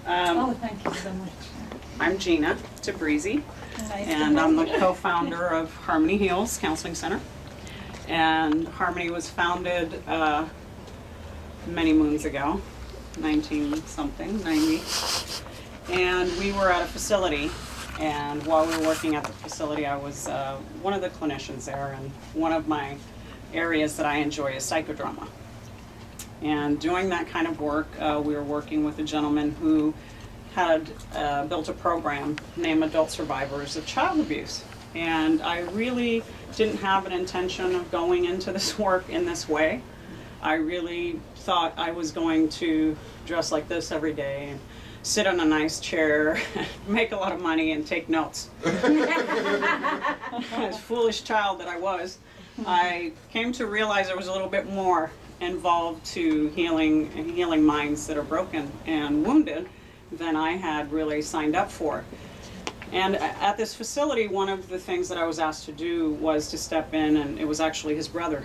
Thank you so much. I'm Gina Tabrizy, Nice and I'm the co-founder of Harmony Heals Counseling Center. And Harmony was founded many moons ago, 19-something, 90. And we were at a facility, and while we were working at the facility, I was one of the clinicians there, and one of my areas that I enjoy is psychodrama. And doing that kind of work, we were working with a gentleman who had built a program named Adult Survivors of Child Abuse. And I really didn't have an intention of going into this work in this way. I really thought I was going to dress like this every day and sit on a nice chair, make a lot of money, and take notes. As foolish child that I was, I came to realize there was a little bit more involved to healing minds that are broken and wounded than I had really signed up for. And at this facility, one of the things that I was asked to do was to step in, and it was actually his brother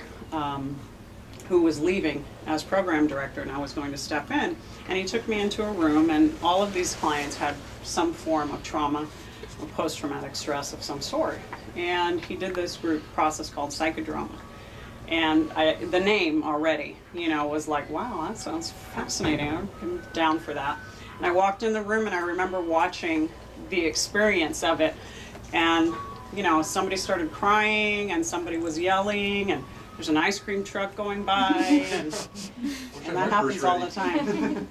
who was leaving as program director, and I was going to step in. And he took me into a room, and all of these clients had some form of trauma or post-traumatic stress of some sort. And he did this group process called psychodrama. And the name already, was like, wow, that sounds fascinating. I'm down for that. And I walked in the room, and I remember watching the experience of it. And, somebody started crying, and somebody was yelling, and there's an ice cream truck going by, and that happens all the time.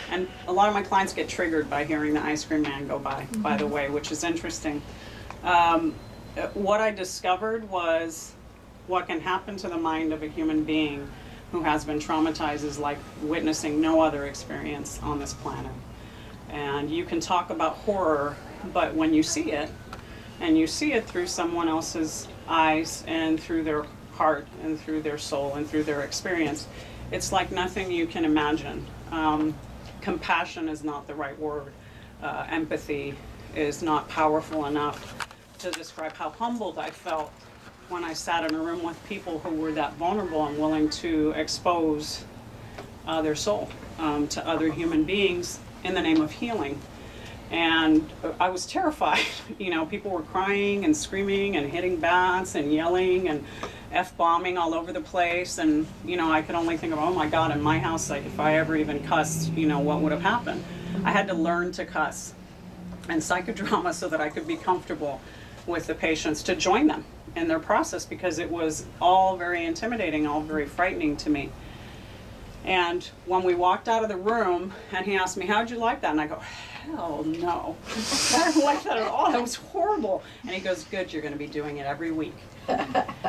And a lot of my clients get triggered by hearing the ice cream man go by the way, which is interesting. What I discovered was what can happen to the mind of a human being who has been traumatized is like witnessing no other experience on this planet. And you can talk about horror, but when you see it, and you see it through someone else's eyes and through their heart and through their soul and through their experience, it's like nothing you can imagine. Compassion is not the right word. Empathy is not powerful enough to describe how humbled I felt when I sat in a room with people who were that vulnerable and willing to expose their soul to other human beings in the name of healing. And I was terrified. People were crying and screaming and hitting bats and yelling and F-bombing all over the place. And, I could only think of, oh my God, in my house, like if I ever even cussed, what would have happened? I had to learn to cuss and psychodrama so that I could be comfortable with the patients, to join them in their process, because it was all very intimidating, all very frightening to me. And when we walked out of the room and he asked me, how'd you like that? And I go, hell no, I didn't like that at all, that was horrible. And he goes, good, you're gonna be doing it every week.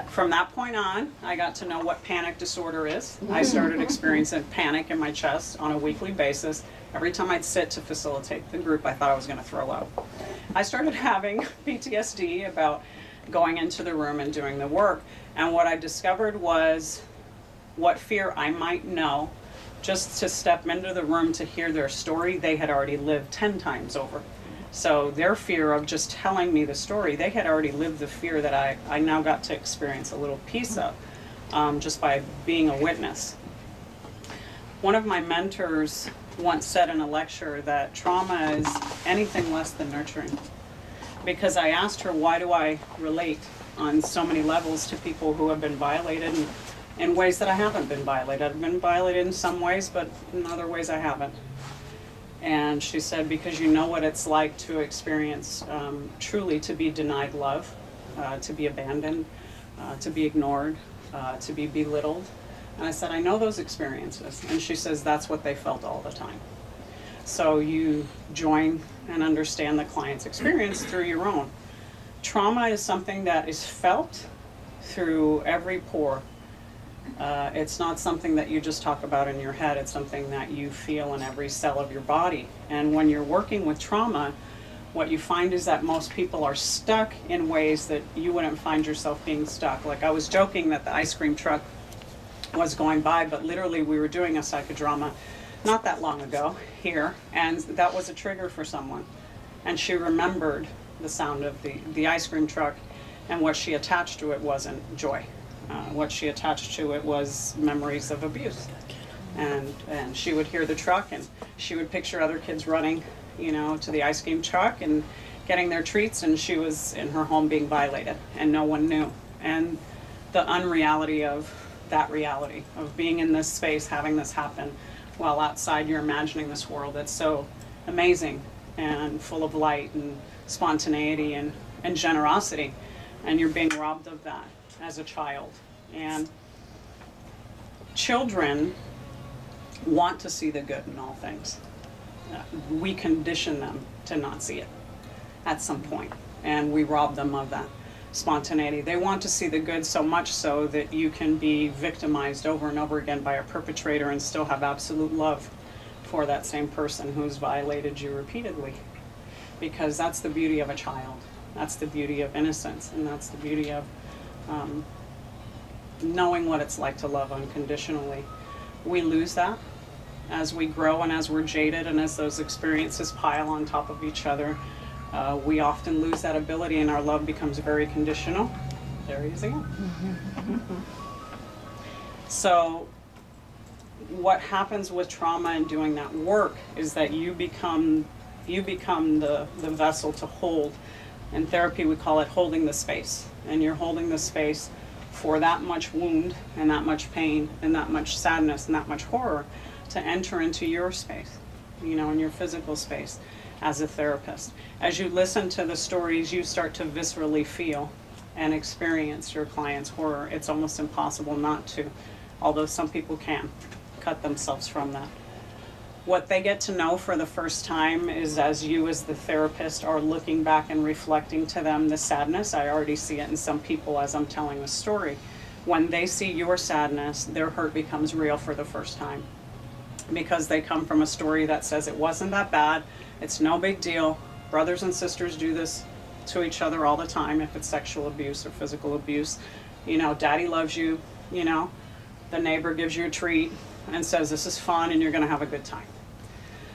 From that point on, I got to know what panic disorder is. I started experiencing panic in my chest on a weekly basis. Every time I'd sit to facilitate the group, I thought I was gonna throw up. I started having PTSD about going into the room and doing the work. And what I discovered was what fear I might know just to step into the room to hear their story, they had already lived 10 times over. So their fear of just telling me the story, they had already lived the fear that I now got to experience a little piece of just by being a witness. One of my mentors once said in a lecture that trauma is anything less than nurturing. Because I asked her, why do I relate on so many levels to people who have been violated in ways that I haven't been violated? I've been violated in some ways, but in other ways I haven't. And she said, because you know what it's like to experience truly to be denied love, to be abandoned, to be ignored, to be belittled. And I said, I know those experiences. And she says, that's what they felt all the time. So you join and understand the client's experience through your own. Trauma is something that is felt through every pore. It's not something that you just talk about in your head. It's something that you feel in every cell of your body. And when you're working with trauma, what you find is that most people are stuck in ways that you wouldn't find yourself being stuck. Like I was joking that the ice cream truck was going by, but literally we were doing a psychodrama not that long ago here, and that was a trigger for someone. And she remembered the sound of the ice cream truck, and what she attached to it wasn't joy. What she attached to it was memories of abuse. And she would hear the truck, and she would picture other kids running, you know, to the ice cream truck and getting their treats, and she was in her home being violated, and no one knew. And the unreality of that reality, of being in this space, having this happen, while outside you're imagining this world that's so amazing and full of light and spontaneity and generosity, and you're being robbed of that as a child. And children want to see the good in all things. We condition them to not see it at some point, and we rob them of that spontaneity. They want to see the good so much so that you can be victimized over and over again by a perpetrator and still have absolute love for that same person who's violated you repeatedly. Because that's the beauty of a child. That's the beauty of innocence, and that's the beauty of knowing what it's like to love unconditionally. We lose that as we grow and as we're jaded and as those experiences pile on top of each other. We often lose that ability, and our love becomes very conditional. There he is again. So what happens with trauma and doing that work is that you become the vessel to hold. In therapy we call it holding the space, and you're holding the space for that much wound and that much pain and that much sadness and that much horror to enter into your space, you know, in your physical space as a therapist. As you listen to the stories, you start to viscerally feel and experience your client's horror. It's almost impossible not to, although some people can cut themselves from that. What they get to know for the first time is, as you as the therapist are looking back and reflecting to them the sadness. I already see it in some people as I'm telling the story. When they see your sadness, their hurt becomes real for the first time, because they come from a story that says it wasn't that bad, it's no big deal. Brothers and sisters do this to each other all the time if it's sexual abuse or physical abuse. You know, daddy loves you, you know, the neighbor gives you a treat and says this is fun and you're going to have a good time.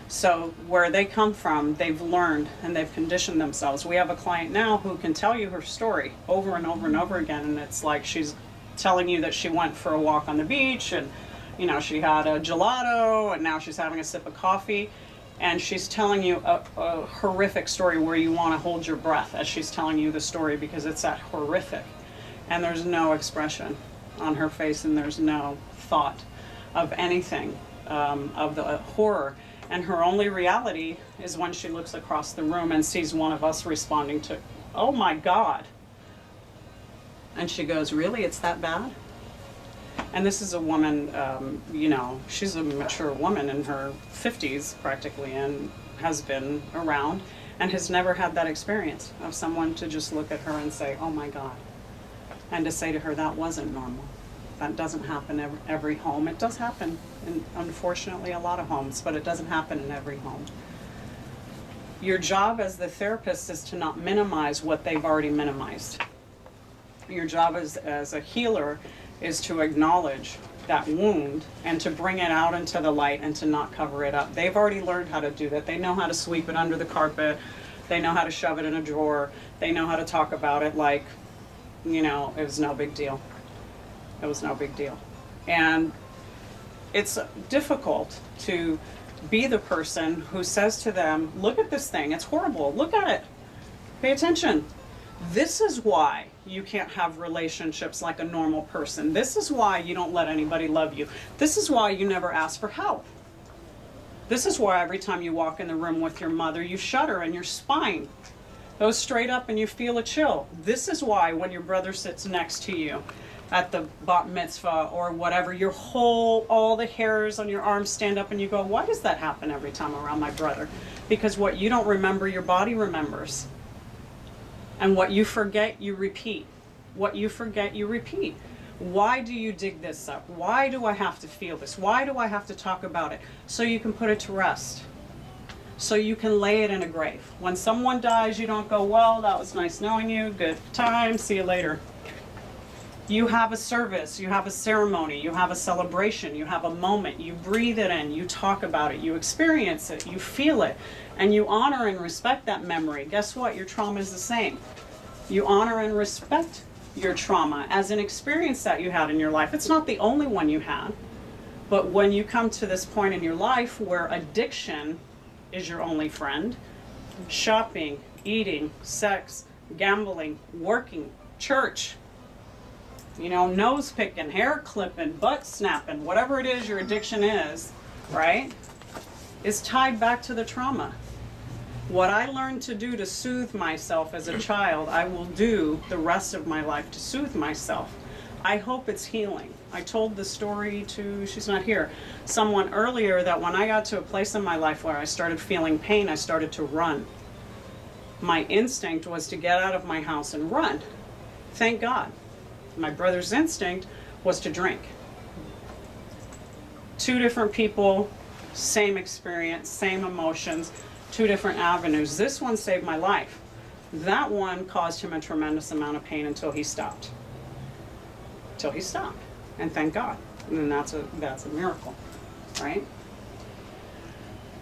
So where they come from, they've learned and they've conditioned themselves. We have a client now who can tell you her story over and over and over again, and it's like she's telling you that she went for a walk on the beach and, you know, she had a gelato and now she's having a sip of coffee, and she's telling you a horrific story where you want to hold your breath as she's telling you the story, because it's that horrific, and there's no expression on her face and there's no thought of anything, of the horror. And her only reality is when she looks across the room and sees one of us responding to, "Oh my God." And she goes, "Really? It's that bad?" And this is a woman, you know, she's a mature woman in her 50s practically, and has been around and has never had that experience of someone to just look at her and say, "Oh my God." And to say to her, that wasn't normal. That doesn't happen every home. It does happen in, unfortunately, a lot of homes, but it doesn't happen in every home. Your job as the therapist is to not minimize what they've already minimized. Your job as a healer is to acknowledge that wound and to bring it out into the light and to not cover it up. They've already learned how to do that. They know how to sweep it under the carpet. They know how to shove it in a drawer. They know how to talk about it like, you know, it was no big deal. It was no big deal. And it's difficult to be the person who says to them, "Look at this thing, it's horrible, look at it, pay attention. This is why you can't have relationships like a normal person. This is why you don't let anybody love you. This is why you never ask for help. This is why every time you walk in the room with your mother, you shudder and your spine goes straight up and you feel a chill. This is why when your brother sits next to you at the bat mitzvah or whatever, all the hairs on your arms stand up and you go, why does that happen every time around my brother? Because what you don't remember, your body remembers. And what you forget, you repeat. What you forget, you repeat. Why do you dig this up? Why do I have to feel this? Why do I have to talk about it? So you can put it to rest. So you can lay it in a grave. When someone dies, you don't go, well, that was nice knowing you, good time, see you later. You have a service, you have a ceremony, you have a celebration, you have a moment, you breathe it in, you talk about it, you experience it, you feel it, and you honor and respect that memory. Guess what? Your trauma is the same. You honor and respect your trauma as an experience that you had in your life. It's not the only one you had, But when you come to this point in your life where addiction is your only friend, shopping, eating, sex, gambling, working, church, nose picking, hair clipping, butt snapping, whatever it is your addiction is, right, is tied back to the trauma. What I learned to do to soothe myself as a child, I will do the rest of my life to soothe myself. I hope it's healing. I told the story to, she's not here, someone earlier, that when I got to a place in my life where I started feeling pain, I started to run. My instinct was to get out of my house and run. Thank God. My brother's instinct was to drink. Two different people, same experience, same emotions, two different avenues. This one saved my life. That one caused him a tremendous amount of pain until he stopped. And thank God. And that's a miracle, right?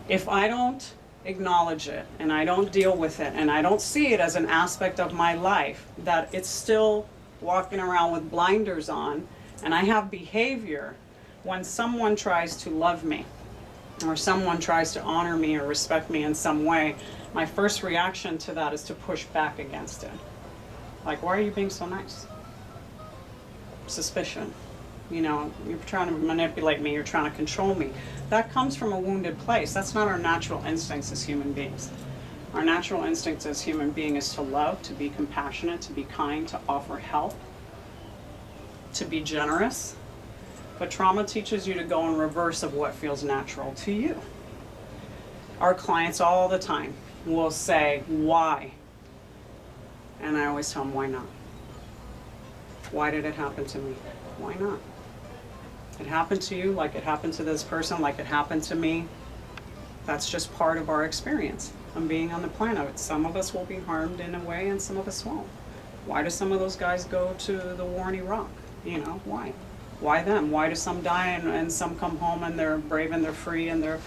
If I don't acknowledge it and I don't deal with it and I don't see it as an aspect of my life, that it's still walking around with blinders on, and I have behavior when someone tries to love me or someone tries to honor me or respect me in some way, my first reaction to that is to push back against it. Like, why are you being so nice? Suspicion. You're trying to manipulate me, you're trying to control me. That comes from a wounded place. That's not our natural instincts as human beings. Our natural instincts as human beings is to love, to be compassionate, to be kind, to offer help, to be generous. But trauma teaches you to go in reverse of what feels natural to you. Our clients all the time will say, why? And I always tell them, why not? Why did it happen to me? Why not? It happened to you like it happened to this person, like it happened to me. That's just part of our experience of being on the planet. Some of us will be harmed in a way and some of us won't. Why do some of those guys go to the war in Iraq? Why? Why them? Why do some die and some come home and they're brave and they're free and they're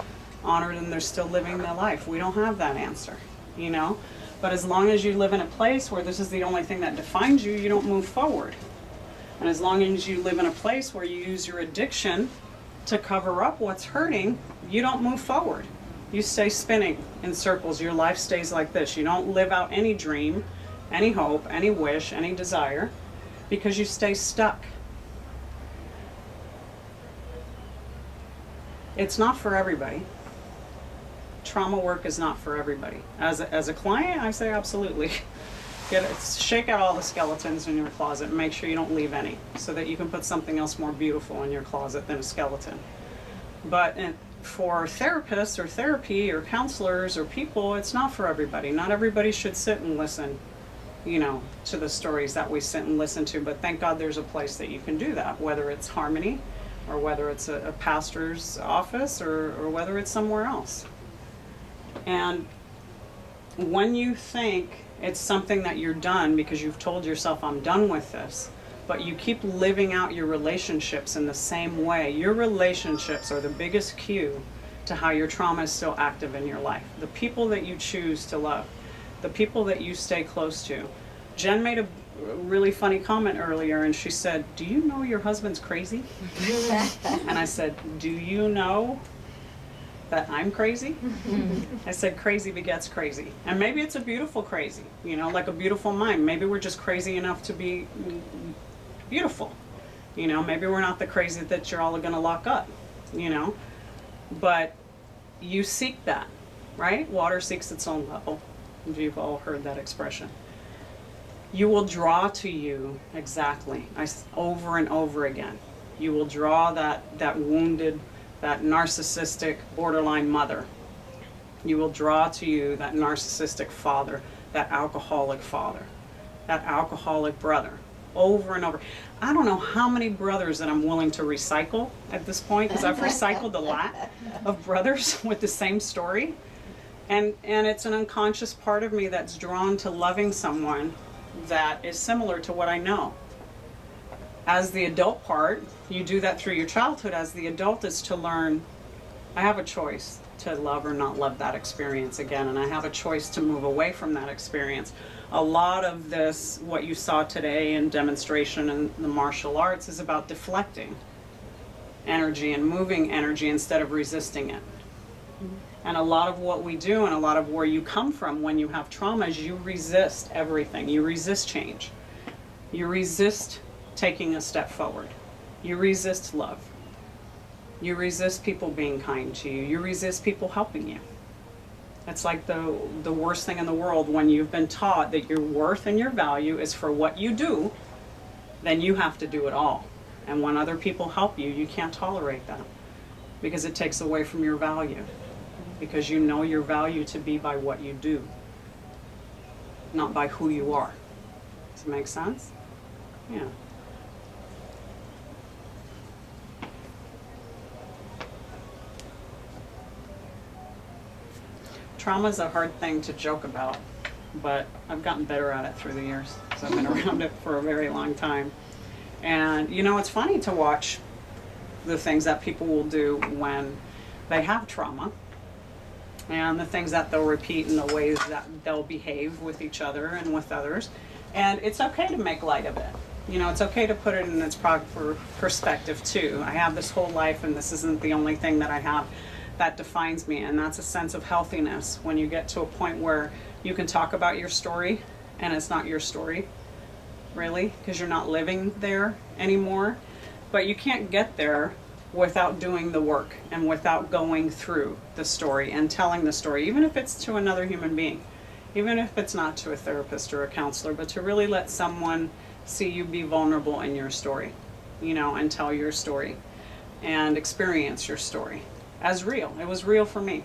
honored and they're still living their life? We don't have that answer, But as long as you live in a place where this is the only thing that defines you, you don't move forward. And as long as you live in a place where you use your addiction to cover up what's hurting, you don't move forward. You stay spinning in circles. Your life stays like this. You don't live out any dream, any hope, any wish, any desire, because you stay stuck. It's not for everybody. Trauma work is not for everybody. As a client, I say absolutely. Shake out all the skeletons in your closet and make sure you don't leave any, so that you can put something else more beautiful in your closet than a skeleton. But for therapists or therapy or counselors or people, it's not for everybody. Not everybody should sit and listen, to the stories that we sit and listen to. But thank God there's a place that you can do that, whether it's Harmony or whether it's a pastor's office or whether it's somewhere else. And when you think it's something that you're done because you've told yourself, I'm done with this, but you keep living out your relationships in the same way, your relationships are the biggest cue to how your trauma is still active in your life. The people that you choose to love, the people that you stay close to. Jen made a really funny comment earlier and she said, do you know your husband's crazy? And I said, do you know that I'm crazy? I said, crazy begets crazy. And maybe it's a beautiful crazy, like a beautiful mind. Maybe we're just crazy enough to be beautiful. Maybe we're not the crazy that you're all gonna lock up, But you seek that, right? Water seeks its own level. You've all heard that expression. You will draw to you, exactly, over and over again. You will draw that wounded, that narcissistic borderline mother. You will draw to you that narcissistic father, that alcoholic brother, over and over. I don't know how many brothers that I'm willing to recycle at this point, because I've recycled a lot of brothers with the same story. And it's an unconscious part of me that's drawn to loving someone that is similar to what I know. As the adult part, you do that through your childhood. As the adult is to learn, I have a choice to love or not love that experience again, and I have a choice to move away from that experience. A lot of this, what you saw today in demonstration in the martial arts, is about deflecting. energy and moving energy instead of resisting it. And a lot of what we do and a lot of where you come from when you have trauma is you resist everything. You resist change. You resist taking a step forward. You resist love. You resist people being kind to you. You resist people helping you. It's like the worst thing in the world when you've been taught that your worth and your value is for what you do, then you have to do it all. And when other people help you, you can't tolerate that because it takes away from your value. Because you know your value to be by what you do, not by who you are. Does it make sense? Yeah. Trauma is a hard thing to joke about, but I've gotten better at it through the years because I've been around it for a very long time. And you know, it's funny to watch the things that people will do when they have trauma, and the things that they'll repeat and the ways that they'll behave with each other and with others. And it's okay to make light of it. You know, it's okay to put it in its proper perspective too. I have this whole life and this isn't the only thing that I have that defines me, and that's a sense of healthiness when you get to a point where you can talk about your story and it's not your story, really, because you're not living there anymore. But you can't get there without doing the work and without going through the story and telling the story, even if it's to another human being, even if it's not to a therapist or a counselor, but to really let someone see you be vulnerable in your story, you know, and tell your story and experience your story as real. It was real for me,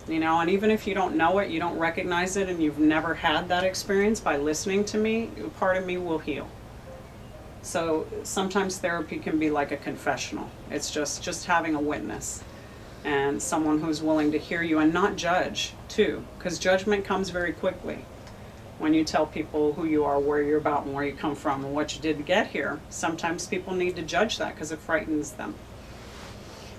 you know, and even if you don't know it, you don't recognize it, and you've never had that experience, by listening to me, part of me will heal. So sometimes therapy can be like a confessional. It's just having a witness and someone who's willing to hear you and not judge too, because judgment comes very quickly when you tell people who you are, where you're about, and where you come from, and what you did to get here. Sometimes people need to judge that because it frightens them.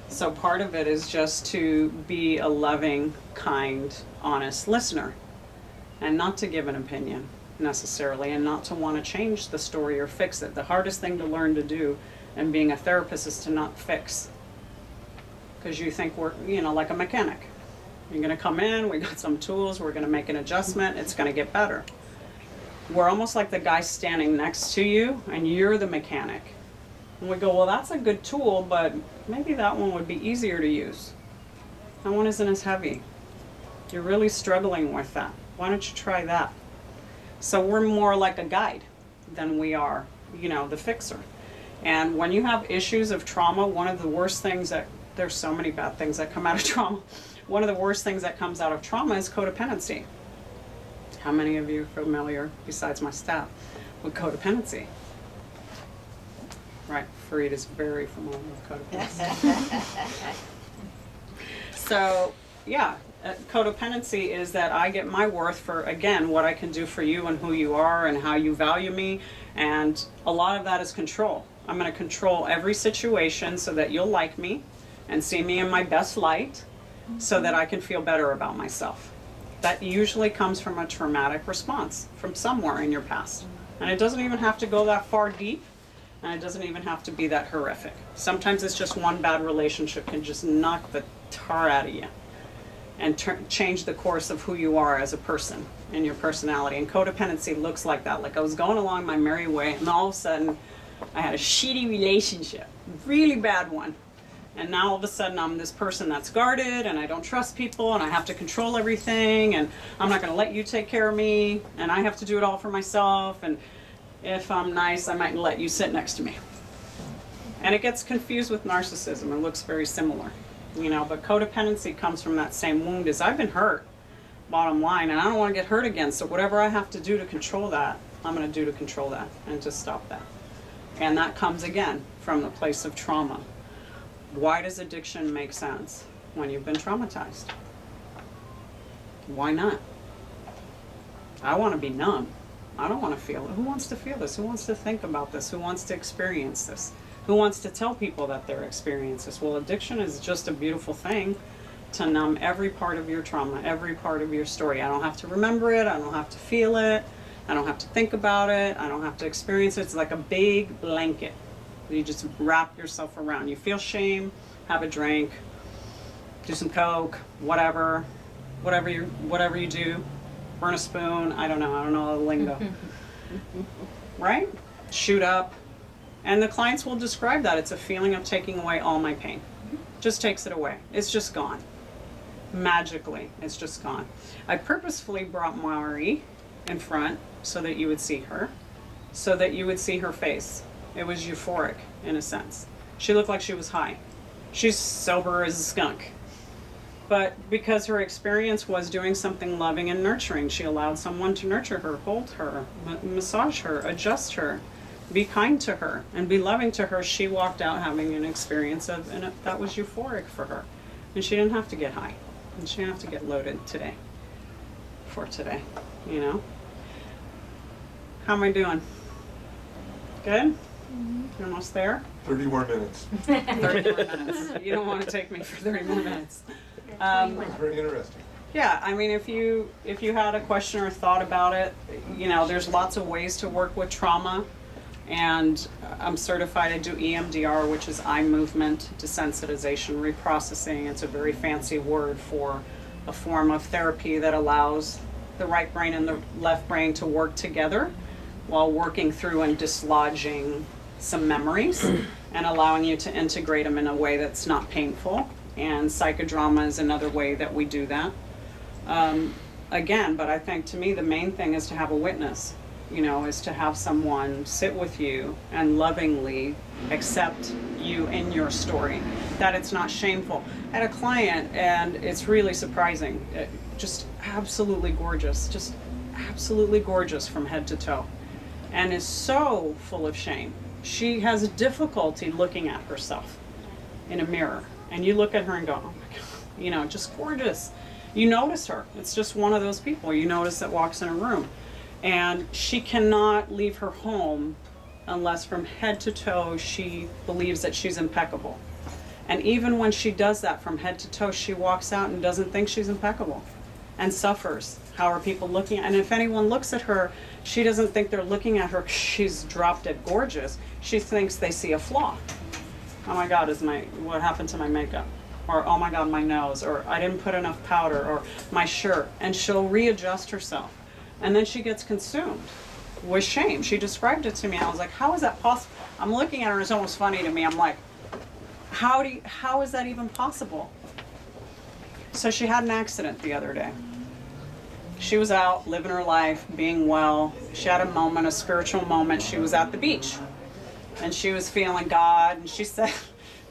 So part of it is just to be a loving, kind, honest listener and not to give an opinion necessarily, and not to want to change the story or fix it. The hardest thing to learn to do in being a therapist is to not fix, because you think we're, you know, like a mechanic. You're going to come in, we got some tools, we're going to make an adjustment, it's going to get better. We're almost like the guy standing next to you and you're the mechanic, and we go, well, that's a good tool, but maybe that one would be easier to use. That one isn't as heavy. You're really struggling with that. Why don't you try that? So we're more like a guide than we are, you know, the fixer. And when you have issues of trauma, one of the worst things that, there's so many bad things that come out of trauma. One of the worst things that comes out of trauma is codependency. How many of you are familiar, besides my staff, with codependency? Right, Fareed is very familiar with codependency. So, yeah. Codependency is that I get my worth for, again, what I can do for you and who you are and how you value me. And a lot of that is control. I'm going to control every situation so that you'll like me and see me in my best light so that I can feel better about myself. That usually comes from a traumatic response from somewhere in your past. And it doesn't even have to go that far deep, and it doesn't even have to be that horrific. Sometimes it's just one bad relationship can just knock the tar out of you and change the course of who you are as a person and your personality. And codependency looks like that. Like I was going along my merry way, and all of a sudden I had a shitty relationship, really bad one. And now all of a sudden I'm this person that's guarded, and I don't trust people, and I have to control everything, and I'm not going to let you take care of me, and I have to do it all for myself, and if I'm nice, I might let you sit next to me. And it gets confused with narcissism. It looks very similar. You know, but codependency comes from that same wound as I've been hurt, bottom line, and I don't want to get hurt again, so whatever I have to do to control that, I'm going to do to control that and to stop that. And that comes again from the place of trauma. Why does addiction make sense when you've been traumatized? Why not? I want to be numb. I don't want to feel it. Who wants to feel this? Who wants to think about this? Who wants to experience this? Who wants to tell people that they're experiencing this? Well, addiction is just a beautiful thing to numb every part of your trauma, every part of your story. I don't have to remember it. I don't have to feel it. I don't have to think about it. I don't have to experience it. It's like a big blanket You just wrap yourself around. You feel shame, have a drink, do some coke, whatever you do, burn a spoon. I don't know the lingo, right? Shoot up, and the clients will describe that. It's a feeling of taking away all my pain. Just takes it away. It's just gone. Magically, it's just gone. I purposefully brought Mari in front so that you would see her, so that you would see her face. It was euphoric in a sense. She looked like she was high. She's sober as a skunk. But because her experience was doing something loving and nurturing, she allowed someone to nurture her, hold her, massage her, adjust her, be kind to her, and be loving to her. She walked out having an experience that was euphoric for her. And she didn't have to get high. And she didn't have to get loaded today. You know? How am I doing? Good? You're almost there? 30 more minutes. 30 more minutes. You don't want to take me for 30 more minutes. It's very interesting. Yeah, I mean, if you had a question or thought about it, you know, there's lots of ways to work with trauma. And I'm certified. I do EMDR, which is eye movement desensitization reprocessing. It's a very fancy word for a form of therapy that allows the right brain and the left brain to work together while working through and dislodging some memories and allowing you to integrate them in a way that's not painful. And psychodrama is another way that we do that. Again, but I think to me the main thing is to have a witness, you know, is to have someone sit with you and lovingly accept you in your story, that it's not shameful. I had a client, and it's really surprising, just absolutely gorgeous from head to toe, and is so full of shame. She has difficulty looking at herself in a mirror, and you look at her and go, oh my God, you know, just gorgeous. You notice her. It's just one of those people you notice that walks in a room. And she cannot leave her home unless from head to toe she believes that she's impeccable. And even when she does that from head to toe, she walks out and doesn't think she's impeccable and suffers. How are people looking at? And if anyone looks at her, she doesn't think they're looking at her 'cause she's drop dead gorgeous. She thinks they see a flaw. Oh my God, what happened to my makeup? Or oh my God, my nose, or I didn't put enough powder, or my shirt. And she'll readjust herself. And then she gets consumed with shame. She described it to me. I was like, how is that possible? I'm looking at her and it's almost funny to me. I'm like, how is that even possible? So she had an accident the other day. She was out living her life, being well. She had a spiritual moment. She was at the beach and she was feeling God. And she said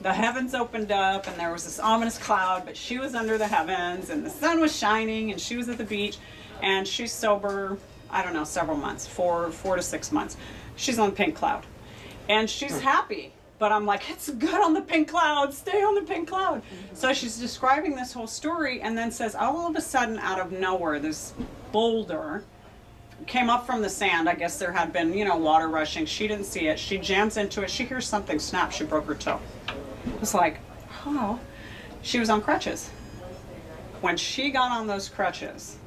the heavens opened up and there was this ominous cloud, but she was under the heavens and the sun was shining and she was at the beach. And she's sober, I don't know, several months, 4 to 6 months. She's on pink cloud. And she's happy. But I'm like, it's good on the pink cloud. Stay on the pink cloud. So she's describing this whole story and then says, all of a sudden, out of nowhere, this boulder came up from the sand. I guess there had been, you know, water rushing. She didn't see it. She jams into it. She hears something snap. She broke her toe. It's like, oh. She was on crutches. When she got on those crutches,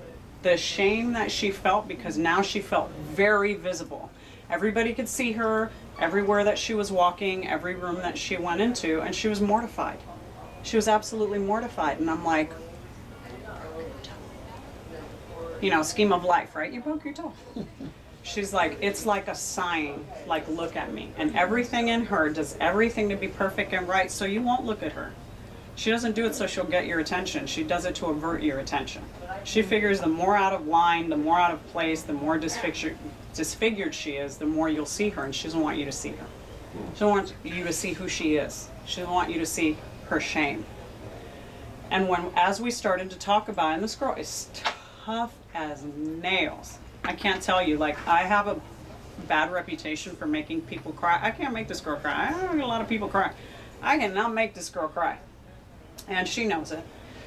the shame that she felt, because now she felt very visible. Everybody could see her everywhere that she was walking, every room that she went into, and she was mortified. She was absolutely mortified. And I'm like, you know, scheme of life, right? You broke your toe. She's like, it's like a sign, like, look at me. And everything in her does everything to be perfect and right, so you won't look at her. She doesn't do it so she'll get your attention. She does it to avert your attention. She figures the more out of line, the more out of place, the more disfigured she is, the more you'll see her, and she doesn't want you to see her. She doesn't want you to see who she is. She doesn't want you to see her shame. And as we started to talk about it, and this girl is tough as nails. I can't tell you, like, I have a bad reputation for making people cry. I can't make this girl cry. I don't make a lot of people cry. I cannot make this girl cry. And she knows it.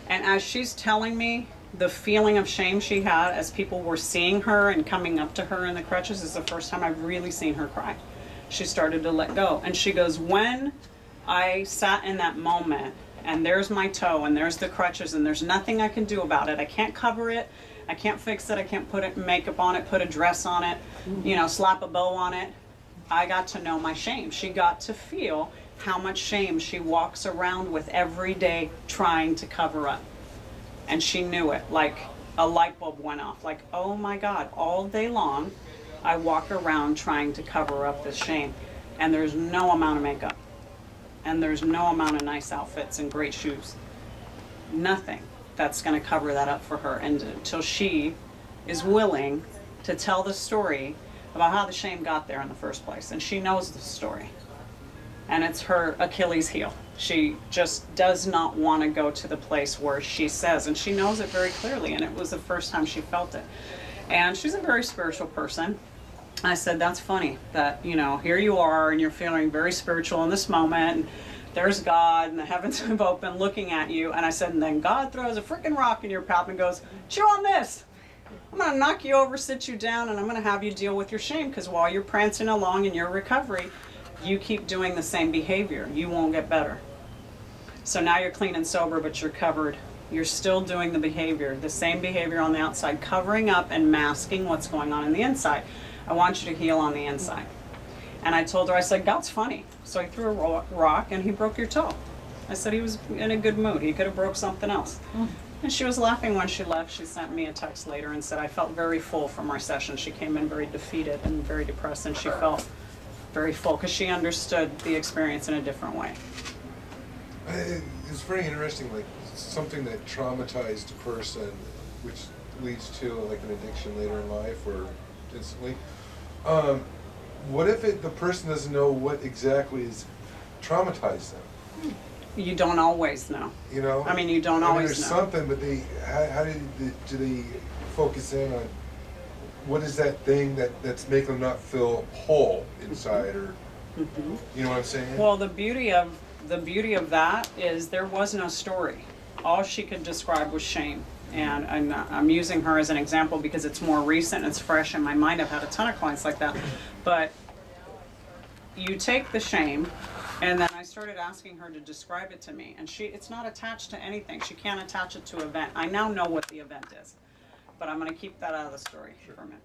And as she's telling me the feeling of shame she had as people were seeing her and coming up to her in the crutches is the first time I've really seen her cry. She started to let go. And she goes, when I sat in that moment and there's my toe and there's the crutches and there's nothing I can do about it. I can't cover it. I can't fix it. I can't put makeup on it, put a dress on it, you know, slap a bow on it. I got to know my shame. She got to feel how much shame she walks around with every day trying to cover up. And she knew it, like a light bulb went off. Like, oh my God, all day long, I walk around trying to cover up this shame. And there's no amount of makeup. And there's no amount of nice outfits and great shoes. Nothing that's going to cover that up for her. And until she is willing to tell the story about how the shame got there in the first place. And she knows the story. And it's her Achilles heel. She just does not want to go to the place where she says, and she knows it very clearly, and it was the first time she felt it. And she's a very spiritual person. I said, that's funny that, you know, here you are and you're feeling very spiritual in this moment, and there's God and the heavens have opened looking at you. And I said, and then God throws a freaking rock in your path and goes, chew on this. I'm going to knock you over, sit you down, and I'm going to have you deal with your shame, because while you're prancing along in your recovery, you keep doing the same behavior. You won't get better. So now you're clean and sober, but you're covered. You're still doing the behavior, the same behavior on the outside, covering up and masking what's going on in the inside. I want you to heal on the inside. And I told her, I said, God's funny. So he threw a rock and he broke your toe. I said he was in a good mood. He could have broke something else. And she was laughing when she left. She sent me a text later and said, I felt very full from our session. She came in very defeated and very depressed, and she felt very full because she understood the experience in a different way. It's very interesting, like something that traumatized a person, which leads to like an addiction later in life or instantly. What if the person doesn't know what exactly is traumatized them? You don't always know. You know? I mean, you don't always there's know. something, but how do they focus in on what is that thing that's making them not feel whole inside, or you know what I'm saying? Well, the beauty of that is there was no story. All she could describe was shame. And I'm using her as an example because it's more recent, it's fresh in my mind. I've had a ton of clients like that. But you take the shame, and then I started asking her to describe it to me. And it's not attached to anything. She can't attach it to an event. I now know what the event is, but I'm going to keep that out of the story for a minute.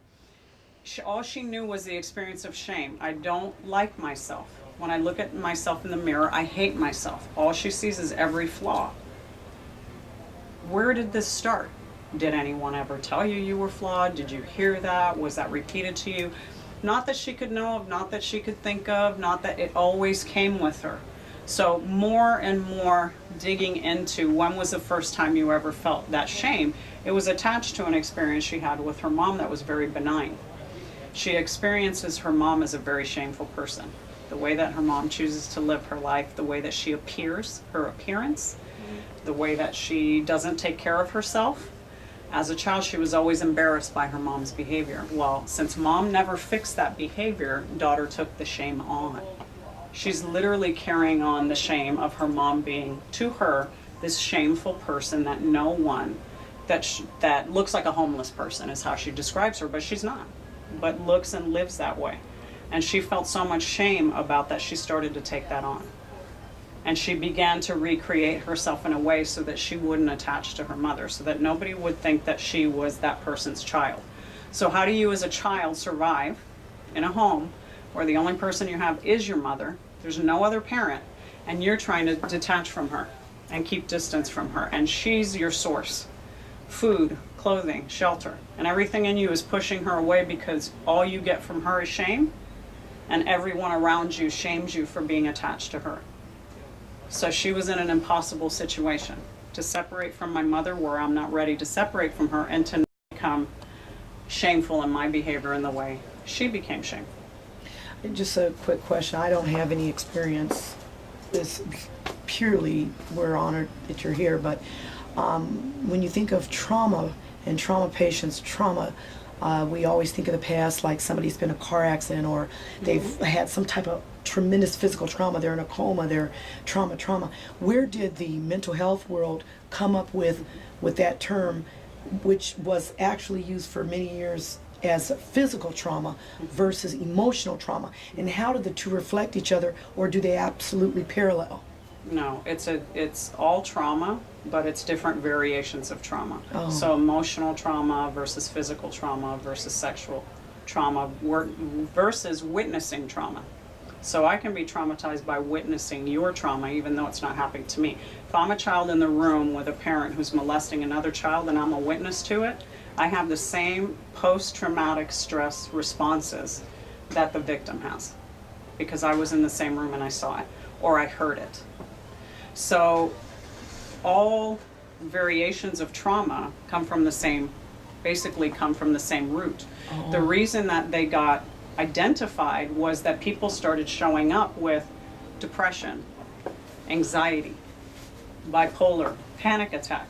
All she knew was the experience of shame. I don't like myself. When I look at myself in the mirror, I hate myself. All she sees is every flaw. Where did this start? Did anyone ever tell you you were flawed? Did you hear that? Was that repeated to you? Not that she could know of, not that she could think of, not that it always came with her. So more and more digging into when was the first time you ever felt that shame. It was attached to an experience she had with her mom that was very benign. She experiences her mom as a very shameful person. The way that her mom chooses to live her life, the way that she appears, her appearance, the way that she doesn't take care of herself. As a child, she was always embarrassed by her mom's behavior. Well, since mom never fixed that behavior, daughter took the shame on. She's literally carrying on the shame of her mom being, to her, this shameful person that no one, that looks like a homeless person is how she describes her, but she's not, but looks and lives that way. And she felt so much shame about that, she started to take that on. And she began to recreate herself in a way so that she wouldn't attach to her mother, so that nobody would think that she was that person's child. So how do you as a child survive in a home where the only person you have is your mother, there's no other parent, and you're trying to detach from her and keep distance from her, and she's your source. Food, clothing, shelter, and everything in you is pushing her away because all you get from her is shame, and everyone around you shames you for being attached to her. So she was in an impossible situation, to separate from my mother where I'm not ready to separate from her, and to not become shameful in my behavior in the way she became shameful. Just a quick question. I don't have any experience. This purely, we're honored that you're here, but when you think of trauma and trauma patients, we always think of the past like somebody's been in a car accident, or they've had some type of tremendous physical trauma, they're in a coma, they're trauma. Where did the mental health world come up with that term, which was actually used for many years as physical trauma versus emotional trauma? And how do the two reflect each other, or do they absolutely parallel? No, it's all trauma, but it's different variations of trauma. Oh. So emotional trauma versus physical trauma versus sexual trauma versus witnessing trauma. So I can be traumatized by witnessing your trauma, even though it's not happening to me. If I'm a child in the room with a parent who's molesting another child and I'm a witness to it, I have the same post-traumatic stress responses that the victim has, because I was in the same room and I saw it, or I heard it. So all variations of trauma basically come from the same root. The reason that they got identified was that people started showing up with depression, anxiety, bipolar, panic attack,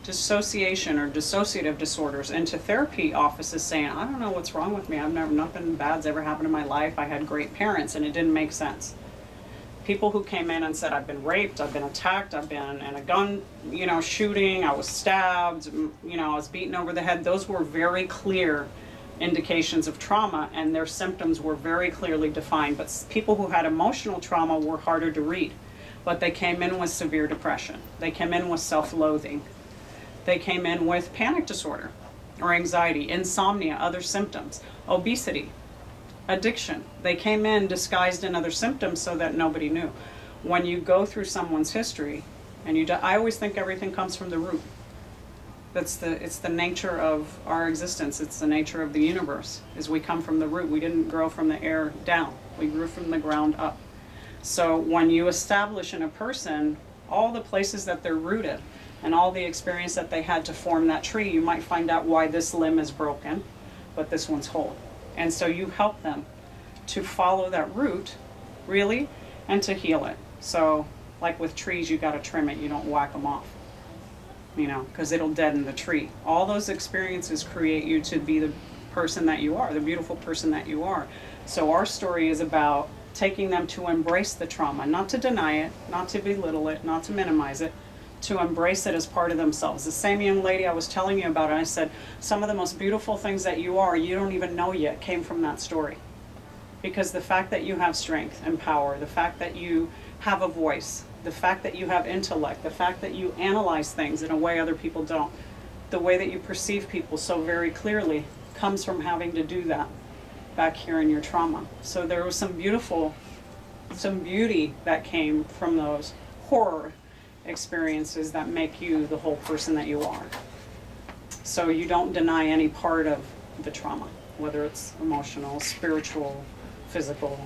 dissociation or dissociative disorders, into therapy offices saying, I don't know what's wrong with me. Nothing bad's ever happened in my life. I had great parents, and it didn't make sense. People who came in and said, I've been raped, I've been attacked, I've been in a gun, shooting, I was stabbed, I was beaten over the head. Those were very clear indications of trauma, and their symptoms were very clearly defined. But people who had emotional trauma were harder to read. But they came in with severe depression. They came in with self-loathing. They came in with panic disorder or anxiety, insomnia, other symptoms, obesity, addiction. They came in disguised in other symptoms so that nobody knew. When you go through someone's history, and I always think everything comes from the root. It's the nature of our existence. It's the nature of the universe, is we come from the root. We didn't grow from the air down. We grew from the ground up. So when you establish in a person all the places that they're rooted and all the experience that they had to form that tree, you might find out why this limb is broken, but this one's whole. And so you help them to follow that root, really, and to heal it. So like with trees, you got to trim it. You don't whack them off, because it'll deaden the tree. All those experiences create you to be the person that you are, the beautiful person that you are. So our story is about taking them to embrace the trauma, not to deny it, not to belittle it, not to minimize it, to embrace it as part of themselves. The same young lady I was telling you about, and I said, some of the most beautiful things that you are, you don't even know yet, came from that story. Because the fact that you have strength and power, the fact that you have a voice, the fact that you have intellect, the fact that you analyze things in a way other people don't, the way that you perceive people so very clearly, comes from having to do that back here in your trauma. So there was some beauty that came from those horror experiences that make you the whole person that you are. So you don't deny any part of the trauma, whether it's emotional, spiritual, physical,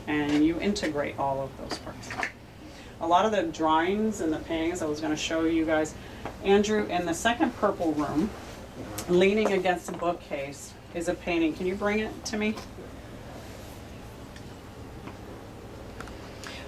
and you integrate all of those parts. A lot of the drawings and the paintings I was going to show you guys, Andrew, in the second purple room, leaning against a bookcase, is a painting. Can you bring it to me?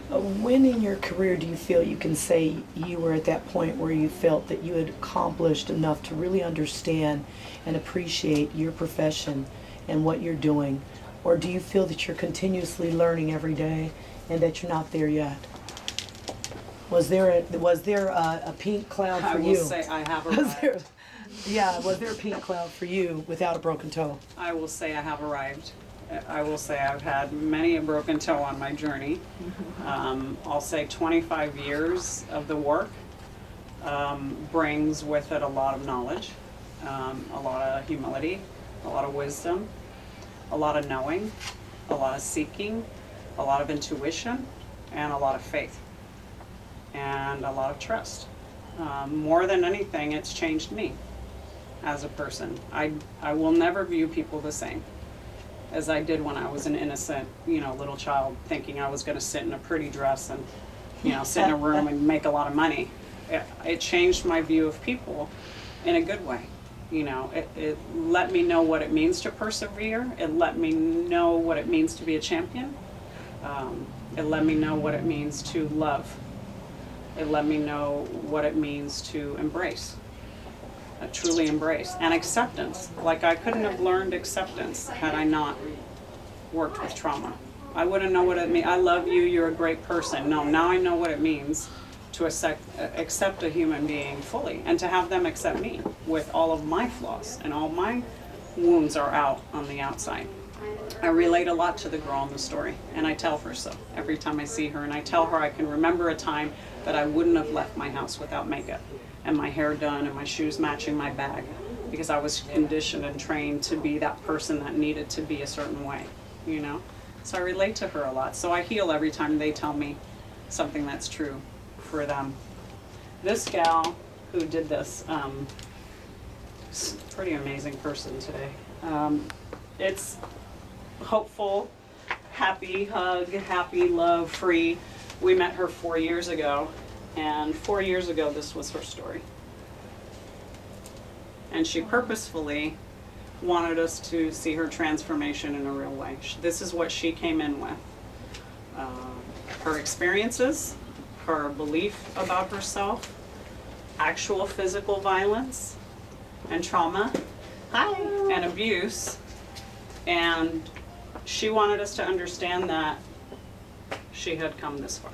When in your career do you feel you can say you were at that point where you felt that you had accomplished enough to really understand and appreciate your profession and what you're doing? Or do you feel that you're continuously learning every day and that you're not there yet? Was there a pink cloud for you? I will say I have arrived. Was there a pink cloud for you without a broken toe? I will say I have arrived. I will say I've had many a broken toe on my journey. I'll say 25 years of the work brings with it a lot of knowledge, a lot of humility, a lot of wisdom, a lot of knowing, a lot of seeking, a lot of intuition, and a lot of faith, and a lot of trust. More than anything, it's changed me as a person. I will never view people the same as I did when I was an innocent, little child, thinking I was going to sit in a pretty dress and, sit in a room and make a lot of money. It changed my view of people in a good way. It let me know what it means to persevere. It let me know what it means to be a champion. It let me know what it means to love. It let me know what it means to embrace. Truly embrace, and acceptance. Like, I couldn't have learned acceptance had I not worked with trauma. I wouldn't know what it means. I love you, you're a great person. No, now I know what it means to accept a human being fully, and to have them accept me with all of my flaws, and all my wounds are out on the outside. I relate a lot to the girl in the story, and I tell her so every time I see her, and I tell her I can remember a time that I wouldn't have left my house without makeup and my hair done and my shoes matching my bag. because I was conditioned and trained to be that person that needed to be a certain way, you know? So I relate to her a lot. So I heal every time they tell me something that's true for them. This gal who did this, pretty amazing person today. It's hopeful, happy, hug, happy, love, free. We met her 4 years ago, and 4 years ago this was her story. And she purposefully wanted us to see her transformation in a real way. This is what she came in with. Her experiences, her belief about herself, actual physical violence and trauma, and abuse. And she wanted us to understand that she had come this far.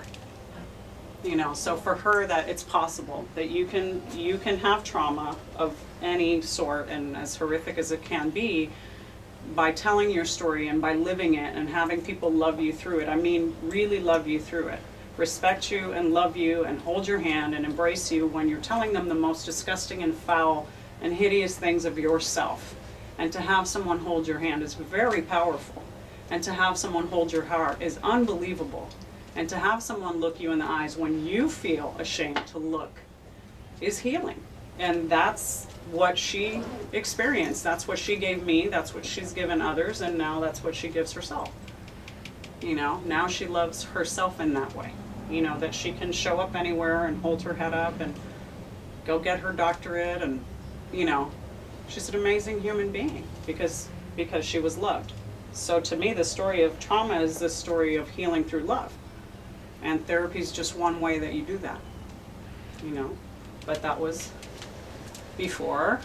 You know, so for her that it's possible that you can have trauma of any sort, and as horrific as it can be, by telling your story and by living it and having people love you through it. I mean, really love you through it. Respect you and love you and hold your hand and embrace you when you're telling them the most disgusting and foul and hideous things of yourself. And to have someone hold your hand is very powerful. And to have someone hold your heart is unbelievable. And to have someone look you in the eyes when you feel ashamed to look is healing. And that's what she experienced. That's what she gave me. That's what she's given others. And now that's what she gives herself. You know, now she loves herself in that way. You know, that she can show up anywhere and hold her head up and go get her doctorate. And, you know, she's an amazing human being because she was loved. So to me, the story of trauma is the story of healing through love. And therapy is just one way that you do that, you know. But that was before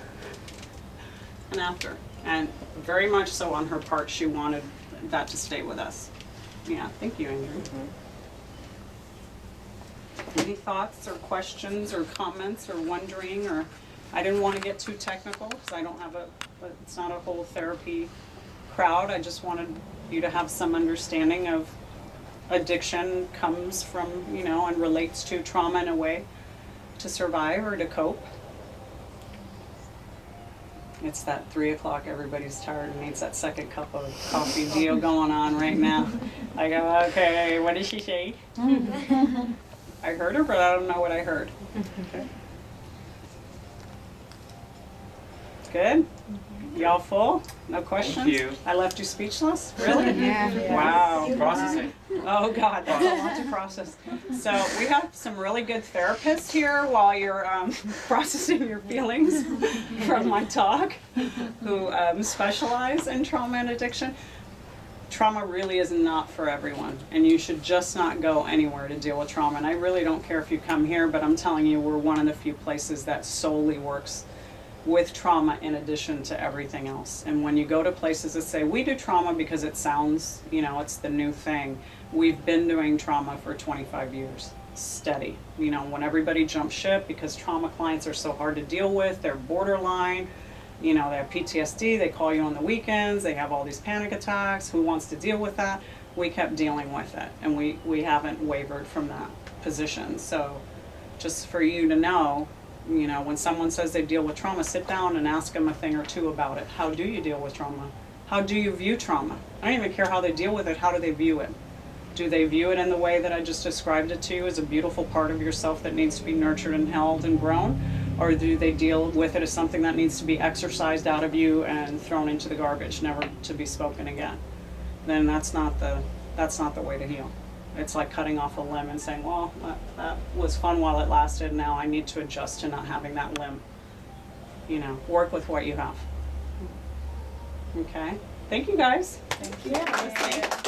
and after. And very much so on her part, she wanted that to stay with us. Yeah, thank you, Andrew. Any thoughts or questions or comments or wondering? Or I didn't want to get too technical because I don't have it's not a whole therapy crowd. I just wanted you to have some understanding of addiction comes from, you know, and relates to trauma in a way to survive or to cope. It's that 3 o'clock, everybody's tired and needs that second cup of coffee deal going on right now. I go, okay, what did she say? I heard her, but I don't know what I heard. Okay. Good? Y'all full? No questions? Thank you. I left you speechless? Really? Yeah. Wow. Processing. Oh God, that's a lot to process. So we have some really good therapists here while you're processing your feelings from my talk, who specialize in trauma and addiction. Trauma really is not for everyone, and you should just not go anywhere to deal with trauma. And I really don't care if you come here, but I'm telling you, we're one of the few places that solely works with trauma in addition to everything else. And when you go to places that say, we do trauma because it sounds, you know, it's the new thing. We've been doing trauma for 25 years, steady. You know, when everybody jumps ship because trauma clients are so hard to deal with, they're borderline, you know, they have PTSD, they call you on the weekends, they have all these panic attacks, who wants to deal with that? We kept dealing with it, and we haven't wavered from that position. So just for you to know, you know, when someone says they deal with trauma, sit down and ask them a thing or two about it. How do you deal with trauma? How do you view trauma? I don't even care how they deal with it. How do they view it? Do they view it in the way that I just described it to you, as a beautiful part of yourself that needs to be nurtured and held and grown? Or do they deal with it as something that needs to be exorcised out of you and thrown into the garbage, never to be spoken again? Then that's not the way to heal. It's like cutting off a limb and saying, well, that was fun while it lasted. Now I need to adjust to not having that limb. You know, work with what you have. Okay. Thank you, guys. Thank you.